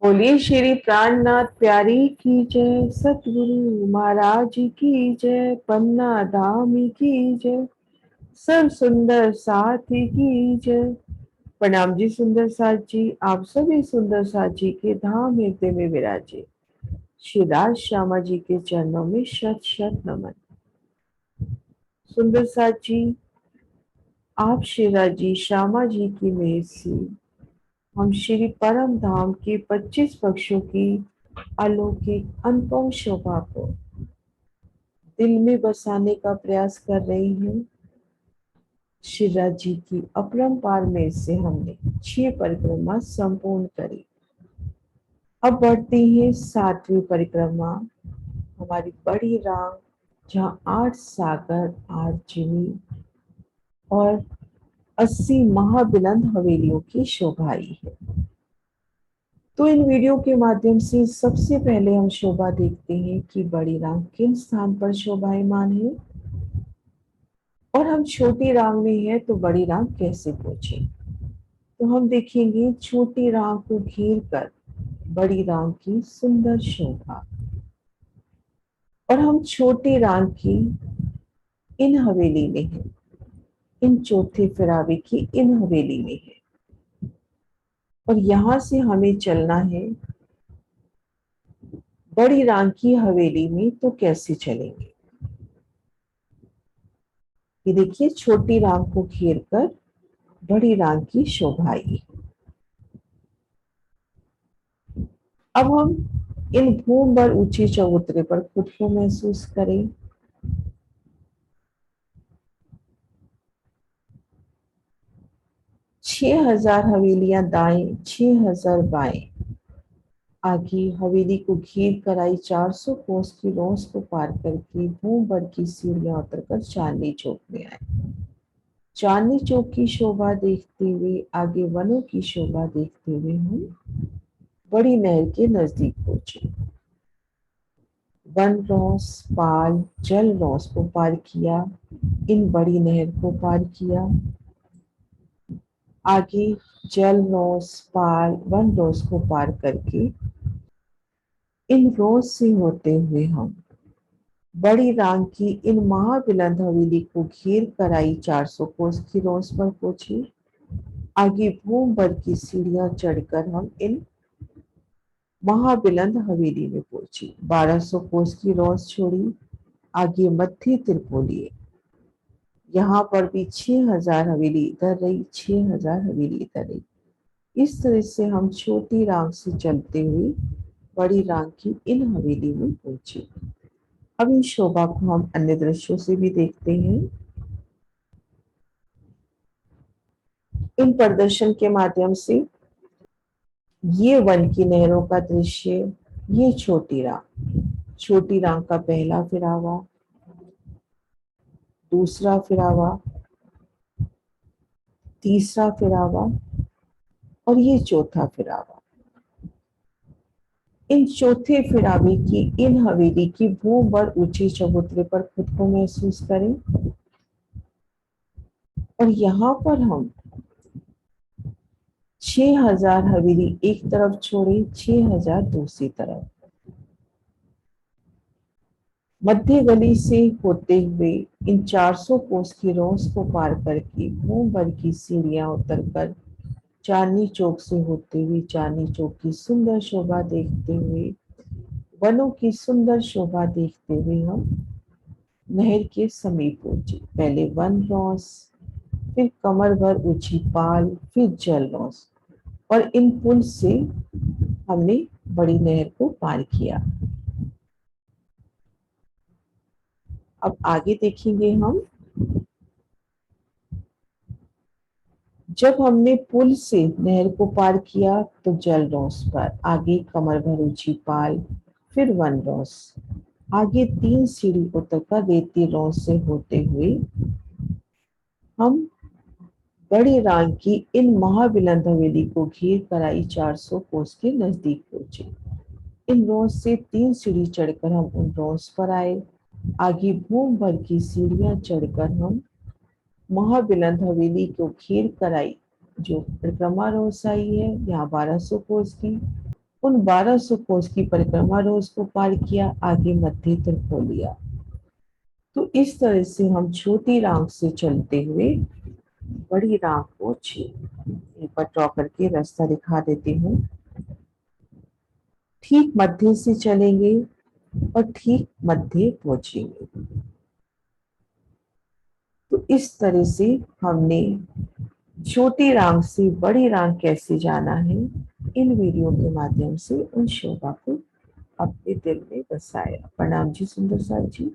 बोलिए श्री प्राणनाथ प्यारी की जय, सतगुरु महाराज की जय, पन्ना धाम की जय, सब सुंदर साथी की जय। प्रणाम जी सुंदर साथ जी, आप सभी सुंदर साथ जी के धाम हृदय में विराजे। श्री राज श्यामा जी के चरणों में शत शत नमन। सुंदर साथ जी, आप श्री राज जी श्यामा जी की मेहर से हम श्री परम धाम के 25 पक्षों की अलौकिक अनुपम शोभा को दिल में बसाने का प्रयास कर रही हूँ। शिवराज जी की अपरंपार में से हमने 6 परिक्रमा संपूर्ण करी। अब बढ़ती है 7वीं परिक्रमा, हमारी बड़ी राह, जहाँ 8 सागर, 8 चिनी और 80 महाबुलंद हवेलियों की शोभाई है। तो इन वीडियो के माध्यम से सबसे पहले हम शोभा देखते हैं कि बड़ी राम किन स्थान पर शोभायमान है, और हम छोटी राम में है तो बड़ी राम कैसे पहुंचे। तो हम देखेंगे छोटी राम को घेर कर बड़ी राम की सुंदर शोभा, और हम छोटी राम की इन हवेली में है, इन चौथे फिरावे की इन हवेली में है, और यहां से हमें चलना है बड़ी राम की हवेली में। तो कैसे चलेंगे, ये देखिए छोटी राम को घेर कर बड़ी राम की शोभाई। अब हम इन भूम पर ऊंचे चबूतरे पर खुद को महसूस करें। 6000 हवेलियां दाएं, 6000 बाएं। आगे हवेली को घेर कर आई 400 कोस की रोस को पार करके भूम भर की सीढ़ियां उतरकर चांदनी चौक में आए। चांदनी चौक की शोभा देखते हुए, आगे वनों की शोभा देखते हुए हम बड़ी नहर के नजदीक पहुंचे। वन रॉस, पाल, जल रॉस को पार किया, इन बड़ी नहर को पार किया। आगे जल रॉस, पाल, वन रॉस को पार करके इन रोस से होते हुए हम बड़ी राम की इन महाबुलंद हवेली को घेर कर आई 400 कोस की रोस पर पहुंचे। आगे भूम भर की सीढ़ियां चढ़कर हम इन महाबुलंद हवेली में पहुंची। 1200 कोस की रोस छोड़ी, आगे मध्य त्रिपोली। यहाँ पर भी 6000 हवेली इधर रही, 6000 हवेली इधर रही। इस तरह से हम छोटी राम से चलते हुए बड़ी राम की इन हवेली में पहुंचे। अब इन शोभा को हम अन्य दृश्यों से भी देखते हैं। इन प्रदर्शन के माध्यम से ये वन की नहरों का दृश्य, ये छोटी राम का पहला फिरावा, दूसरा फिरावा, तीसरा फिरावा और ये चौथा फिरावा। इन चौथे फिरावे की इन हवेली की भूम पर ऊंचे चबूतरे पर खुद को महसूस करें, और यहाँ पर हम 6000 हवेली एक तरफ छोड़े, 6000 दूसरी तरफ। मध्य गली से होते हुए इन 400 कोस की रोस को पार करके भूम भर की सीढ़ियां उतरकर चांदनी चौक से होते हुए चांदनी चौक की सुंदर शोभा देखते हुए, वनों की सुंदर शोभा देखते हुए हम नहर के समीप पहुंचे। पहले वन रॉस, फिर कमर भर ऊंची पाल, फिर जल रॉस, और इन पुल से हमने बड़ी नहर को पार किया। अब आगे देखेंगे हम, जब हमने पुल से नहर को पार किया तो जल रॉस पर, आगे कमर भर ऊंची पाल, फिर वन रॉस, आगे 3 सीढ़ी उतरकर रेती रॉस से होते हुए हम बड़ी राम की इन महाबुलंद हवेली को घेर कर आई 400 कोस के नजदीक पहुंचे। इन रोस से 3 सीढ़ी चढ़कर हम उन रोस पर आए। आगे भूम भर की सीढ़ियां चढ़कर हम महाबुलंद हवेली को घेर कर आई, जो परिक्रमा रोस आई है, यहाँ 1200 कोस की। उन 1200 कोस की परिक्रमा रोज को पार किया, आगे मध्य तक हो लिया। तो इस तरह से हम छोटी राह से चलते हुए बड़ी राह पहुंचे। एक बार ड्रॉ करके रास्ता दिखा देती हूँ। ठीक मध्य से चलेंगे और ठीक मध्य पहुंचेंगे। तो इस तरह से हमने छोटी राह से बड़ी राह कैसे जाना है, इन वीडियो के माध्यम से उन शोभा को अपने दिल में बसाया। प्रणाम जी सुंदर साथ जी।